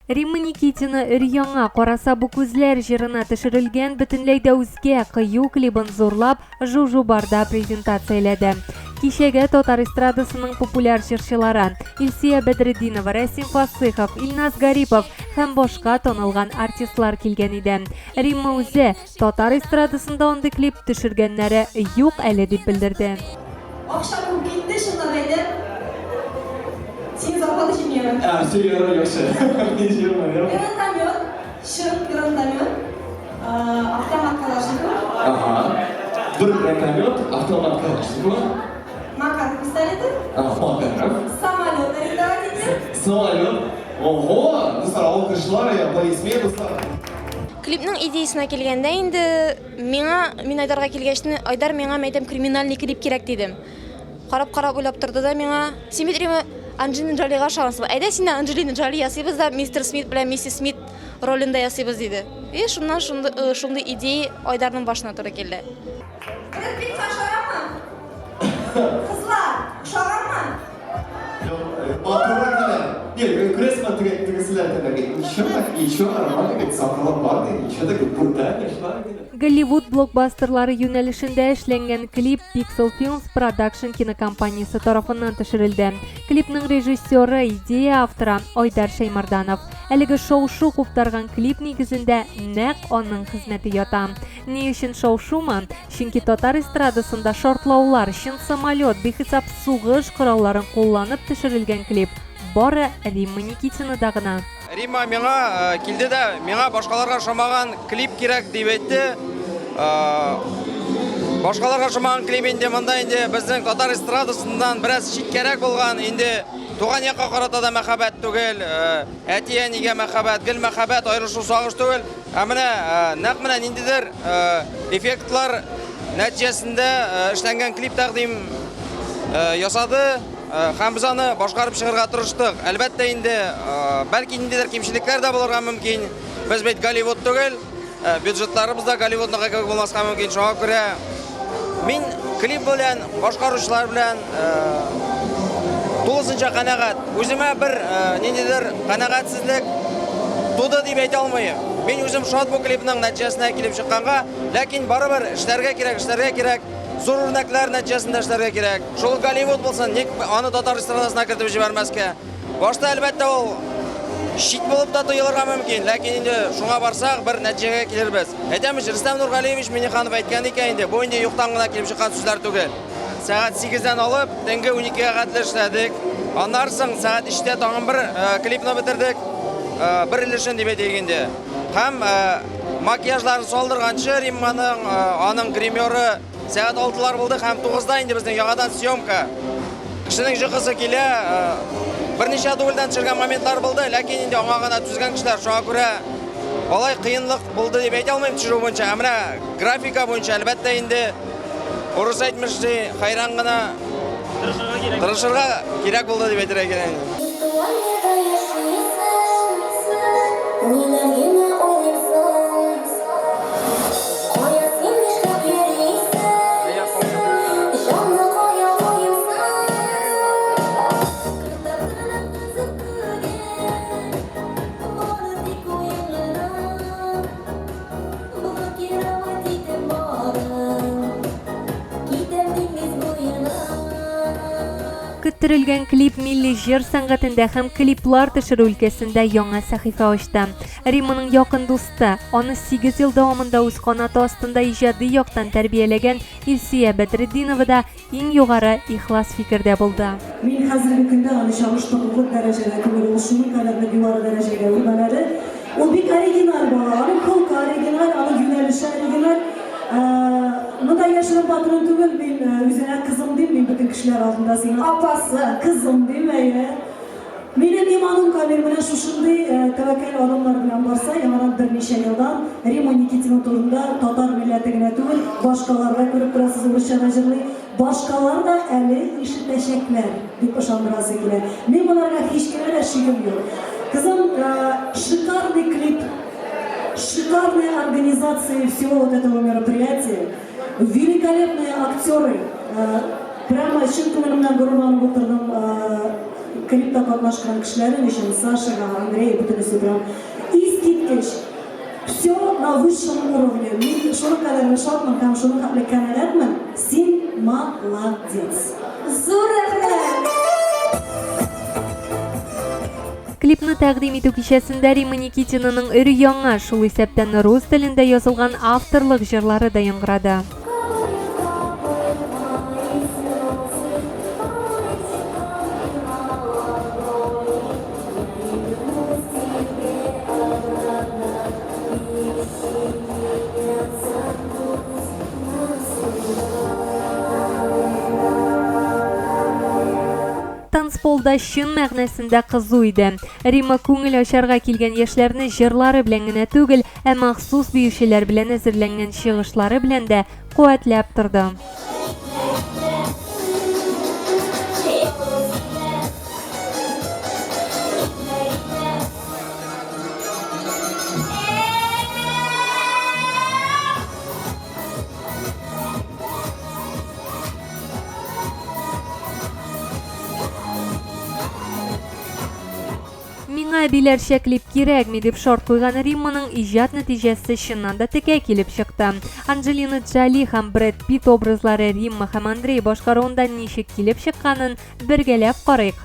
Римма Никитина өр-яңа «Караса бу күзләр» җырына төшерелгән бөтенләй дә үзгә кыю клибын зурлап Жужу барда презентацияләде. Кичәгә татар эстрадасының популяр җырчылары Илсия Бәдретдинова, Рәсим Фасыйхов, Илназ Гарипов һәм башка танылган артистлар килгән иде. Римма үзе татар эстрадасында андый клип төшергәннәре юк әле дип белдерде. Серьезно, 역시. гранатомет, автомат калашников. Ага. Гранатомет, автомат калашников. Макар пистолеты. Макаров. Самолет арендовали. Самолет. Ого! Достар, алкышлар, аплодисментлар. Клипнең идеясына килгәндә инде мин Айдарга килгәчне, Айдар миңа мәйтәм криминальный клип кирәк дидем. Карап уйлап торды да миңа Симметрима Анджелина Джолига шансыбыз. Әйдә сине Анджелина Джоли ясыйбыз да мистер Смит белән миссис Смит ролендә ясыйбыз диде. Шуннан шундый идея Айдарның башына туры килде. Брэд Кызлар, ошаганмы? Нет, кресло тегесілер еще нормально, сақалар бар, еще так брутально шла. Голливуд блокбастерлары юнәлешендә эшләнгән клип Pixel Films Production кинокомпаниясе тарафыннан төшерелде. Клипның режиссеры, идея авторы Айдар Шәймарданов. Әлеге шоу-шу куптарган клип нигезендә нәкъ аның хезмәте ята. Ни өчен шоу-шумы? Чөнки татар эстрадасында шартлаулар, чын самолет, бихисап сугыш коралларын кулланып төшерелгән клип. Бары Римма Никитинада гына. Римма миңа килде дә, миңа башкаларга ошамаган клип кирәк дип әйтте. Башкаларга ошамаган клип инде монда инде безнең татар эстрадасыннан бераз читкәрәк булган, инде туган якка карата да мәхәббәт түгел, әти-әнигә мәхәббәт, гел мәхәббәт, аерышу сагыш түгел. Менә нәкъ менә ниндидер эффектлар нәтиҗәсендә эшләнгән клип тәкъдим ясады. Һәм без аны башкарып чыгарга тырыштык. Әлбәттә инде бәлки ниндидер кимчелекләр дә булырга мөмкин. Без бит Голливуд түгел, бюджетларыбыз да Голливудныкы кебек булмаска мөмкин. Шуңа күрә мин клип белән, башкаручылар белән тулысынча канәгать. Үземә бер ниндидер канәгатьсезлек туды дип әйтә алмыйм. Мин үзем шат бу клипның нәтиҗәсенә килеп чыкканга, ләкин барыбер эшләргә кирәк. Зур үрнәкләр нәтиҗәсендә эшләргә кирәк. Шул Голливуд булсын, ник аны татар эстрадасына кертеп җибәрмәскә. Башта әлбәттә ул шик булып та тоелырга мөмкин, ләкин инде шуңа барсак бер нәтиҗәгә килербез. Әйтәмез, Рөстәм Нургалиевич Миниханов әйткән икән инде, бу инде юктан гына килеп чыккан сүзләр түгел. Сәгать 8-дән алып, төнге 12-гә кадәр эшләдек. Аннан соң сәгать 3-тә тагын бер клипны бетердек. Бер өлешен дип әйтик инде. Һәм макияжларын салдырганчы Римманың аның гримеры сәгать 6-лар булды һәм 9-да инде безнең яңадан съемка. Кешенең җыгысы килә, берничә дубльдән төшергән моментлар булды, ләкин инде аңа гына түзгән кешеләр, шуңа күрә алай кыенлык булды дип әйтә алмыйм төшерү буенча. Менә графика буенча әлбәттә инде урыс әйтмешче хайран гына тырышырга кирәк булды дип әйтергә кирәк. Көттерелгән клип милли җыр сәнгатендә һәм клиплар төшерү өлкәсендә яңа сәхифә ачты. Римманың якын дусты, аны 8 ел дәвамында үз канаты астында иҗади яктан тәрбияләгән Илсия Бәдретдинова да иң югары ихлас фикердә булды. Мин хәзерге көндә аны чагыштырырлык дәрәҗәдә түгел, шуның кадәр югары дәрәҗәгә үрмәләре. Ул бик оригинал бала, аны халык оригинал, аны юнәлеше оригинал. Мында яшерен патрон түгел, мин үзенә кызым дим, мин бөтен кешеләр алдында сиңа апасы, кызым дим әйе. Минем иманым камер менә шушындый тәвәккәл адамнар белән барса, яңадан берничә елдан Римма Никитина турында татар милләте генә түгел, башкаларга күреп торасыз урысча җырлый, башкалар да әле ишетәчәкләр дип ышандырасы килә. Мин монарга һич кенә шигем юк. Кызым, шикарный клип, шикарная организация всего вот этого мероприятия, великолепные актеры. Прямо чын күңелемнән горурланып утырдым. klipte katlaşkan kişilerin için Сашаға, Андрей, bütünüsü прям искиткіш. Все на высшем уровне. Мен шunu kadar yaşatmam, там şunu kadar kanal Sen молодец. Зур рәхмәт! Клипны тәкъдим итү кичәсендә Рима Никитинаның өре яңа, шул исәптән рус телендә язылган авторлык җырлары да яңгырады. Танцполда чын мәгънәсендә кызу иде. Рима күңел ачарга килгән яшьләрне җырлары белән генә түгел, ә махсус биючеләр белән әзерләнгән чыгышлары белән дә куәтләп торды. Миңа биләрчә клип кирәкми дип шарт куйган Риманың иҗат нәтиҗәсе чыннан да текә килеп чыкты. Анджелина Джоли һәм Брэд Питт образлары Рима һәм Андрей башкаруында ничек килеп чыкканын бергәләп карыйк.